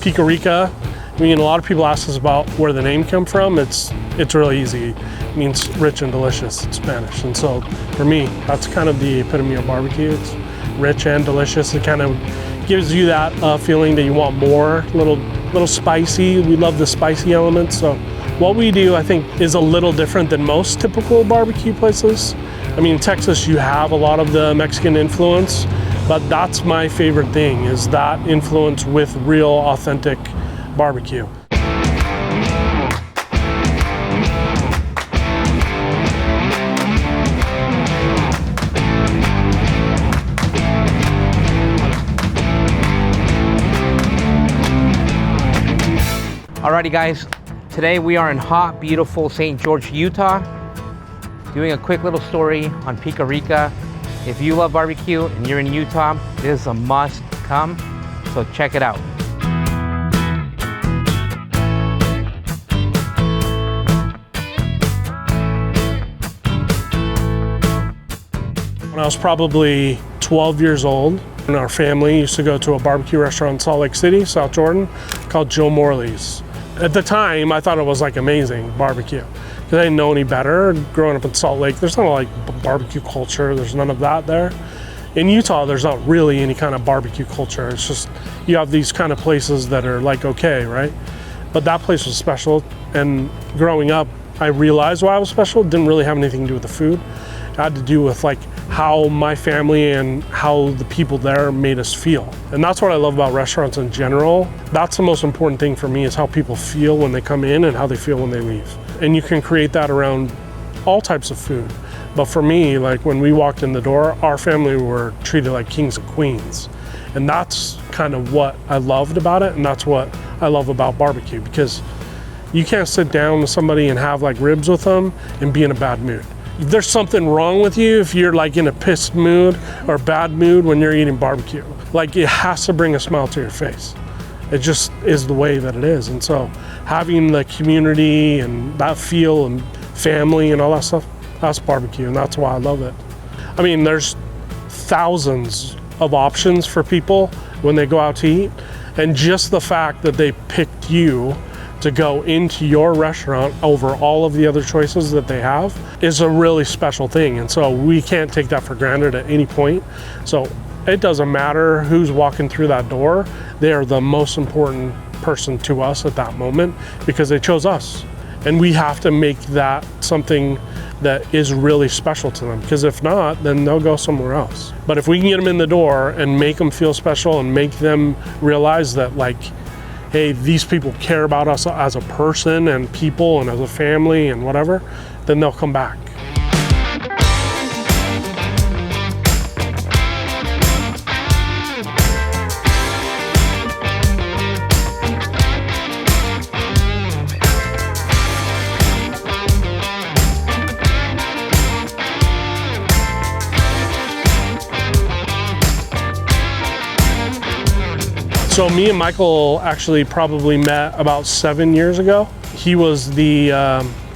Pica Rica. I mean, a lot of people ask us about where the name came from. It's really easy. It means rich and delicious in Spanish. And so for me, that's kind of the epitome of barbecue. It's rich and delicious. It kind of gives you that feeling that you want more, little spicy. We love the spicy elements. So what we do, I think, is a little different than most typical barbecue places. I mean, in Texas, you have a lot of the Mexican influence, but that's my favorite thing, is that influence with real, authentic barbecue. Alrighty guys, today we are in hot, beautiful St. George, Utah, doing a quick little story on Pica Rica. If you love barbecue and you're in Utah, this is a must come, so check it out. When I was probably 12 years old, and our family used to go to a barbecue restaurant in Salt Lake City, South Jordan, called Joe Morley's. At the time, I thought it was like amazing barbecue, because I didn't know any better. Growing up in Salt Lake, there's not like barbecue culture, there's none of that there. In Utah, there's not really any kind of barbecue culture. It's just, you have these kind of places that are like okay, right? But that place was special, and growing up, I realized why it was special. It didn't really have anything to do with the food. It had to do with like how my family and how the people there made us feel. And that's what I love about restaurants in general. That's the most important thing for me, is how people feel when they come in and how they feel when they leave. And you can create that around all types of food. But for me, like when we walked in the door, our family were treated like kings and queens. And that's kind of what I loved about it. And that's what I love about barbecue, because you can't sit down with somebody and have like ribs with them and be in a bad mood. There's something wrong with you if you're like in a pissed mood or bad mood when you're eating barbecue. Like, it has to bring a smile to your face. It just is the way that it is. And so having the community and that feel and family and all that stuff, that's barbecue, and that's why I love it. I mean, there's thousands of options for people when they go out to eat, and just the fact that they picked you to go into your restaurant over all of the other choices that they have is a really special thing. And so we can't take that for granted at any point. So it doesn't matter who's walking through that door. They are the most important person to us at that moment, because they chose us. And we have to make that something that is really special to them, because if not, then they'll go somewhere else. But if we can get them in the door and make them feel special and make them realize that, like, hey, these people care about us as a person and people and as a family and whatever, then they'll come back. So me and Michael actually probably met about 7 years ago. He was the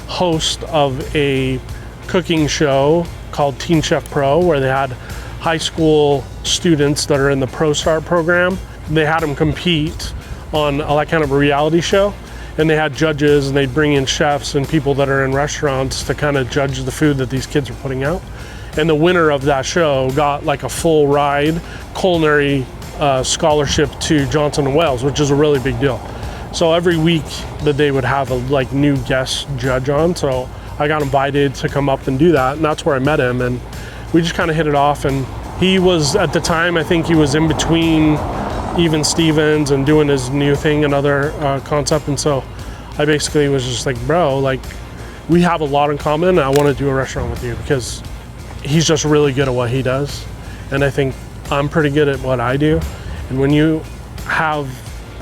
host of a cooking show called Teen Chef Pro, where they had high school students that are in the Pro Start program. They had them compete on like kind of a reality show, and they had judges, and they'd bring in chefs and people that are in restaurants to kind of judge the food that these kids were putting out. And the winner of that show got like a full ride culinary scholarship to Johnson & Wales, which is a really big deal. So every week that they would have a like new guest judge on, so I got invited to come up and do that, and that's where I met him, and we just kind of hit it off. And he was, at the time, I think he was in between Even Stevens and doing his new thing, another concept, and so I basically was just like, bro, like, we have a lot in common, and I want to do a restaurant with you, because he's just really good at what he does, and I think I'm pretty good at what I do. And when you have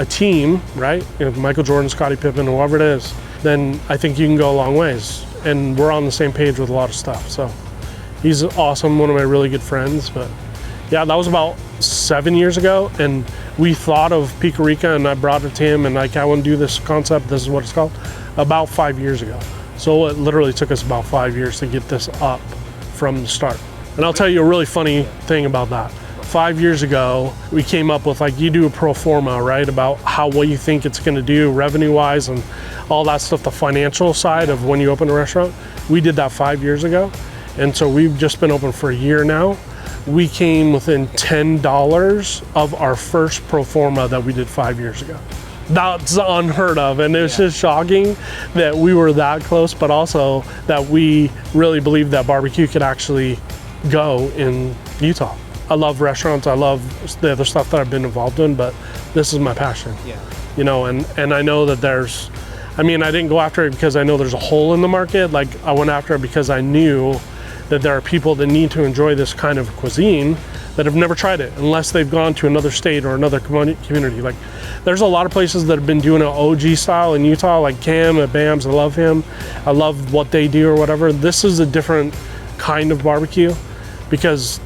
a team, right, you know, Michael Jordan, Scottie Pippen, whoever it is, then I think you can go a long ways. And we're on the same page with a lot of stuff. So he's awesome, one of my really good friends. But yeah, that was about 7 years ago. And we thought of Pica Rica, and I brought it to him, and like, I want to do this concept, this is what it's called, about 5 years ago. So it literally took us about 5 years to get this up from the start. And I'll tell you a really funny thing about that. 5 years ago, we came up with like, you do a pro forma, right? About what you think it's gonna do revenue wise and all that stuff, the financial side of when you open a restaurant. We did that 5 years ago. And so we've just been open for a year now. We came within $10 of our first pro forma that we did 5 years ago. That's unheard of, and it's just shocking that we were that close, but also that we really believe that barbecue could actually go in Utah. I love restaurants, I love the other stuff that I've been involved in, but this is my passion. Yeah. You know, and I know that there's, I mean, I didn't go after it because I know there's a hole in the market. Like, I went after it because I knew that there are people that need to enjoy this kind of cuisine that have never tried it unless they've gone to another state or another community. Like, there's a lot of places that have been doing an OG style in Utah, like Cam at Bam's. I love him. I love what they do or whatever. This is a different kind of barbecue because,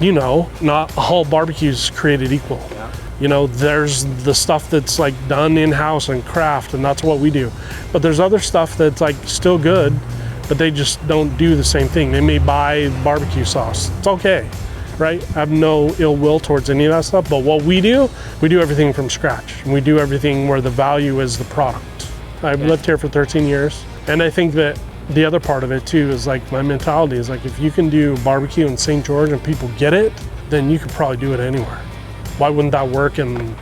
you know, not all barbecues created equal. Yeah. You know, there's the stuff that's like done in-house and craft, and that's what we do. But there's other stuff that's like still good, but they just don't do the same thing. They may buy barbecue sauce. It's okay, right? I have no ill will towards any of that stuff, but what we do everything from scratch. And we do everything where the value is the product. I've lived here for 13 years, and I think that the other part of it too is like my mentality is like, if you can do barbecue in St. George and people get it, then you could probably do it anywhere. Why wouldn't that work in,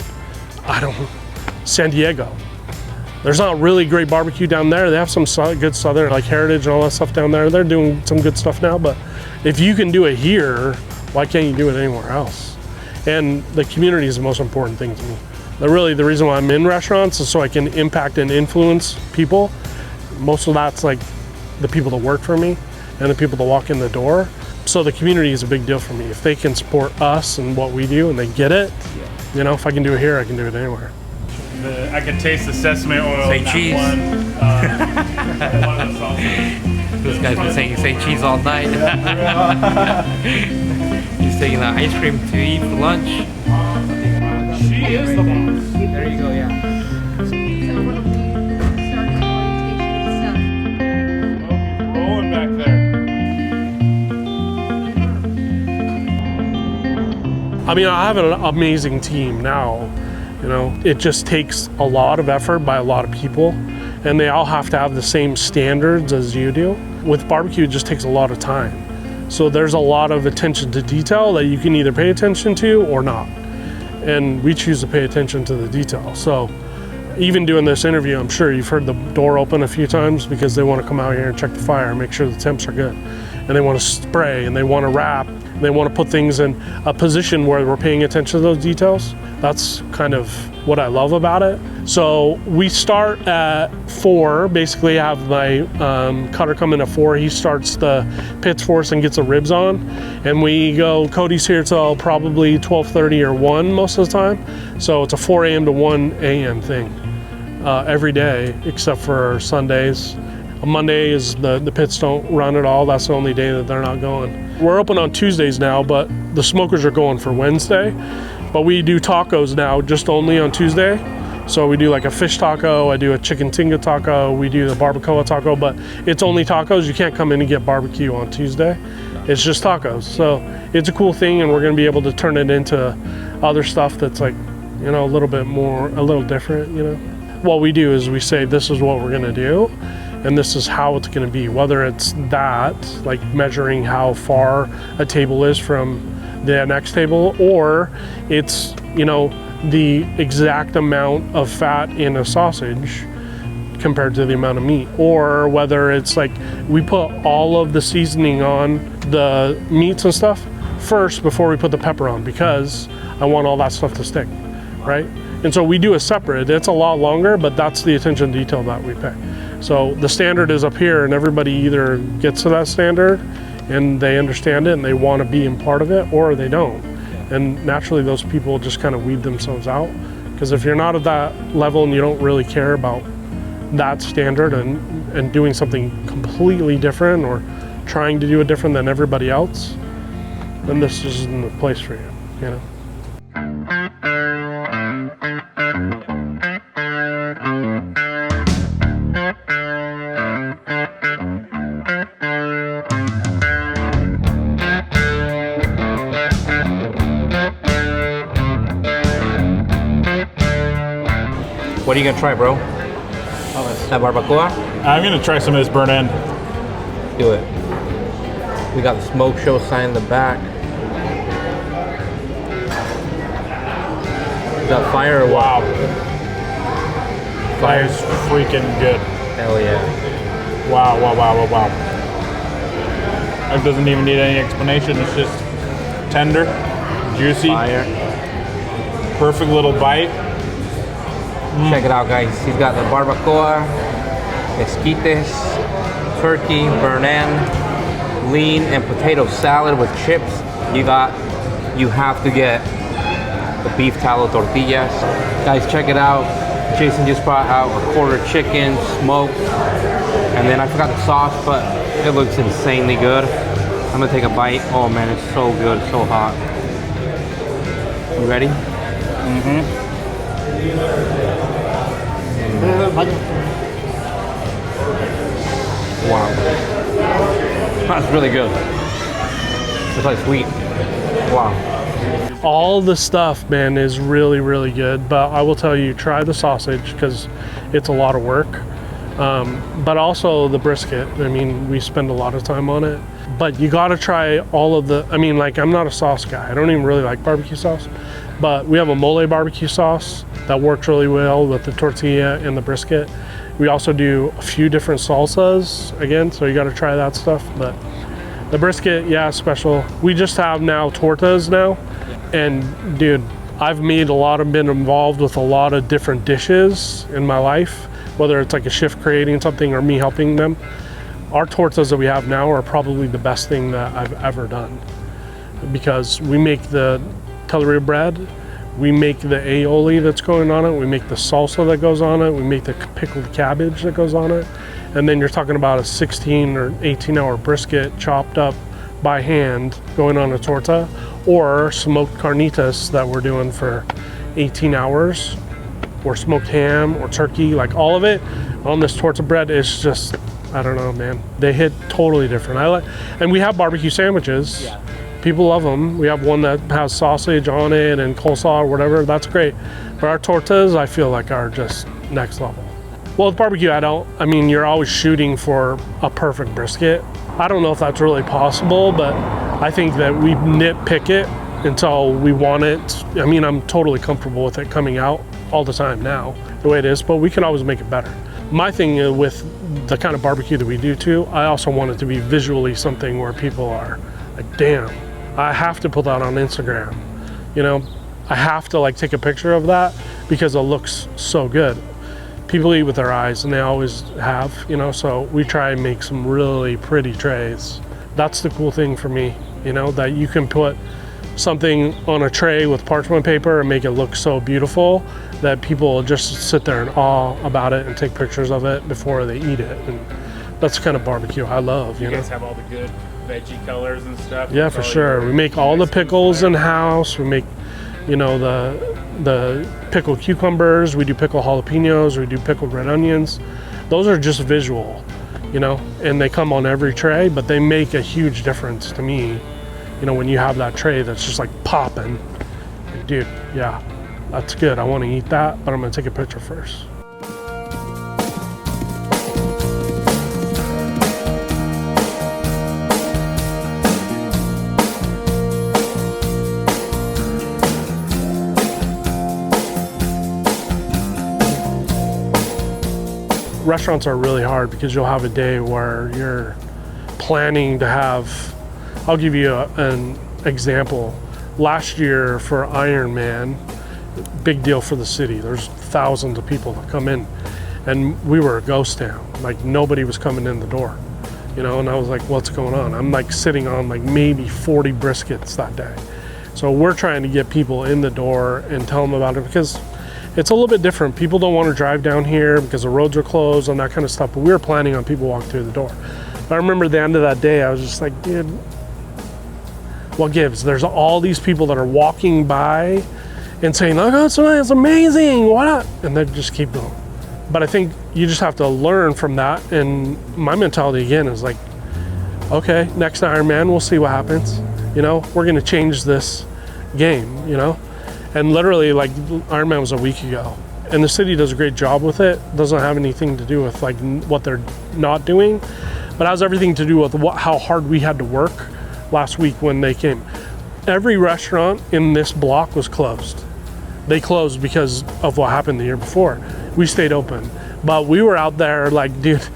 San Diego? There's not really great barbecue down there. They have some good Southern, like Heritage and all that stuff down there. They're doing some good stuff now, but if you can do it here, why can't you do it anywhere else? And the community is the most important thing to me. Really, the reason why I'm in restaurants is so I can impact and influence people. Most of that's like the people that work for me and the people that walk in the door. So the community is a big deal for me. If they can support us and what we do and they get it, you know, if I can do it here, I can do it anywhere. I can taste the sesame oil. Say cheese. One of the sauces. This guy's been saying say cheese all night. He's taking the ice cream to eat for lunch. She is the boss. There you go, yeah. Rolling back there. I mean, I have an amazing team now. You know, it just takes a lot of effort by a lot of people, and they all have to have the same standards as you do. With barbecue, it just takes a lot of time. So there's a lot of attention to detail that you can either pay attention to or not. And we choose to pay attention to the detail. So even doing this interview, I'm sure you've heard the door open a few times because they want to come out here and check the fire and make sure the temps are good. And they want to spray and they want to wrap. They want to put things in a position where we're paying attention to those details. That's kind of what I love about it. So we start at 4, basically I have my cutter come in at 4. He starts the pits for us and gets the ribs on. And we go, Cody's here till probably 12:30 or 1 most of the time. So it's a 4 a.m. to 1 a.m. thing every day, except for Sundays. Monday is the pits don't run at all. That's the only day that they're not going. We're open on Tuesdays now, but the smokers are going for Wednesday. But we do tacos now just only on Tuesday. So we do like a fish taco, I do a chicken tinga taco, we do the barbacoa taco, but it's only tacos. You can't come in and get barbecue on Tuesday. It's just tacos. So it's a cool thing, and we're gonna be able to turn it into other stuff that's like, you know, a little bit more, a little different, you know. What we do is we say, this is what we're gonna do, and this is how it's gonna be. Whether it's that, like measuring how far a table is from the next table, or it's, you know, the exact amount of fat in a sausage compared to the amount of meat, or whether it's like we put all of the seasoning on the meats and stuff first before we put the pepper on, because I want all that stuff to stick, right? And so we do a separate. It's a lot longer, but that's the attention to detail that we pay. So the standard is up here, and everybody either gets to that standard and they understand it and they want to be in part of it, or they don't. And naturally those people just kind of weed themselves out, because if you're not at that level and you don't really care about that standard and doing something completely different or trying to do it different than everybody else, then this isn't the place for you, you know? What are you gonna try, bro? That barbacoa? I'm gonna try some of this burnt end. Do it. We got the smoke show sign in the back. Is that fire or what? Wow. Fire's freaking good. Hell yeah. Wow, wow, wow, wow, wow. That doesn't even need any explanation. It's just tender, juicy, Fire. perfect little bite. Check it out, guys. He's got the barbacoa, esquites, turkey, burnt end, lean, and potato salad with chips. You have to get the beef tallow tortillas. Guys, check it out. Jason just brought out a quarter chicken, smoked, and then I forgot the sauce, but it looks insanely good. I'm gonna take a bite. Oh man, it's so good, so hot. You ready? Wow. That's really good. It's like sweet. Wow. All the stuff, man, is really, really good. But I will tell you, try the sausage because it's a lot of work. But also the brisket. I mean, we spend a lot of time on it. But you got to try all of the, I mean, like, I'm not a sauce guy. I don't even really like barbecue sauce. But we have a mole barbecue sauce that works really well with the tortilla and the brisket. We also do a few different salsas, again, so you got to try that stuff. But the brisket, yeah, special. We just have now tortas now. And dude, I've been involved with a lot of different dishes in my life, whether it's like a chef creating something or me helping them. Our tortas that we have now are probably the best thing that I've ever done, because we make the telera bread, we make the aioli that's going on it, we make the salsa that goes on it, we make the pickled cabbage that goes on it, and then you're talking about a 16 or 18 hour brisket chopped up by hand going on a torta, or smoked carnitas that we're doing for 18 hours, or smoked ham or turkey, like all of it on this torta bread is just, I don't know, man. They hit totally different. And we have barbecue sandwiches. Yeah. People love them. We have one that has sausage on it and coleslaw or whatever. That's great. But our tortas, I feel like, are just next level. Well, with barbecue, I mean, you're always shooting for a perfect brisket. I don't know if that's really possible, but I think that we nitpick it until we want it. I mean, I'm totally comfortable with it coming out all the time now, the way it is, but we can always make it better. My thing with the kind of barbecue that we do too, I also want it to be visually something where people are like, damn, I have to put that on Instagram. You know, I have to like take a picture of that because it looks so good. People eat with their eyes, and they always have, you know, so we try and make some really pretty trays. That's the cool thing for me, you know, that you can put something on a tray with parchment paper and make it look so beautiful that people will just sit there in awe about it and take pictures of it before they eat it. And that's the kind of barbecue I love, you know. You guys have all the good veggie colors and stuff? Yeah, for sure. We make all the pickles in-house. We make, you know, the pickled cucumbers. We do pickled jalapenos. We do pickled red onions. Those are just visual, you know, and they come on every tray, but they make a huge difference to me. You know, when you have that tray that's just like popping, like, dude, yeah, that's good. I want to eat that, but I'm going to take a picture first. Restaurants are really hard because you'll have a day where you're planning to have, I'll give you an example. Last year for Ironman, big deal for the city. There's thousands of people that come in, and we were a ghost town. Like nobody was coming in the door, you know, and I was like, what's going on? I'm like sitting on like maybe 40 briskets that day. So we're trying to get people in the door and tell them about it because it's a little bit different. People don't want to drive down here because the roads are closed and that kind of stuff, but we were planning on people walking through the door. But I remember at the end of that day, I was just like, dude, what gives? There's all these people that are walking by and saying, oh, it's amazing, what? And they just keep going. But I think you just have to learn from that. And my mentality again is like, okay, next Ironman, we'll see what happens. You know, we're gonna change this game, you know? And literally, like, Ironman was a week ago, and the city does a great job with it. Doesn't have anything to do with like what they're not doing, but has everything to do with how hard we had to work last week when they came. Every restaurant in this block was closed. They closed because of what happened the year before. We stayed open, but we were out there like, dude,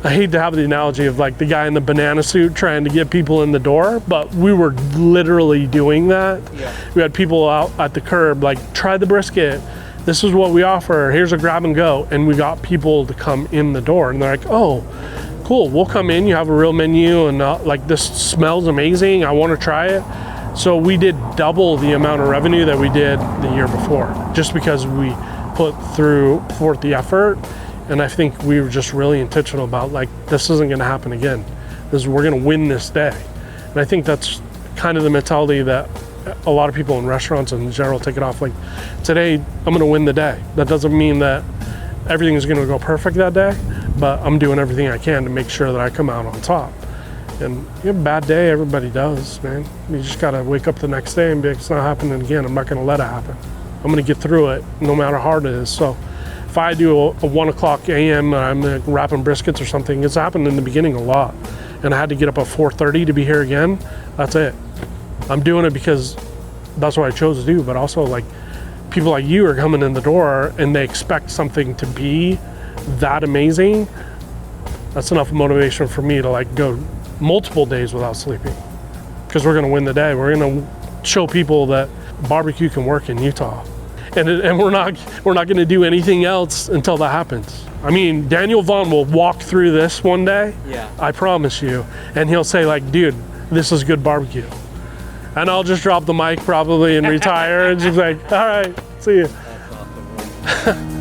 I hate to have the analogy of like the guy in the banana suit trying to get people in the door, but we were literally doing that. Yeah. We had people out at the curb like, try the brisket. This is what we offer. Here's a grab and go. And we got people to come in the door, and they're like, oh, cool, we'll come in. You have a real menu, and like this smells amazing. I want to try it. So we did double the amount of revenue that we did the year before, just because we put forth the effort. And I think we were just really intentional about like, this isn't going to happen again. We're going to win this day. And I think that's kind of the mentality that a lot of people in restaurants in general take it off. Like, today, I'm going to win the day. That doesn't mean that everything is going to go perfect that day, but I'm doing everything I can to make sure that I come out on top. And you have a bad day, everybody does, man. You just got to wake up the next day and be like, it's not happening again. I'm not going to let it happen. I'm going to get through it no matter how hard it is. So if I do a 1 o'clock a.m. I'm wrapping briskets or something, it's happened in the beginning a lot. And I had to get up at 4:30 to be here again. That's it. I'm doing it because that's what I chose to do, but also like people like you are coming in the door and they expect something to be that amazing. That's enough motivation for me to like go multiple days without sleeping, because we're going to win the day. We're going to show people that barbecue can work in Utah. And we're not going to do anything else until that happens. I mean, Daniel Vaughn will walk through this one day. Yeah. I promise you. And he'll say like, dude, this is good barbecue. And I'll just drop the mic probably and retire and just like, all right, see you. That's awesome.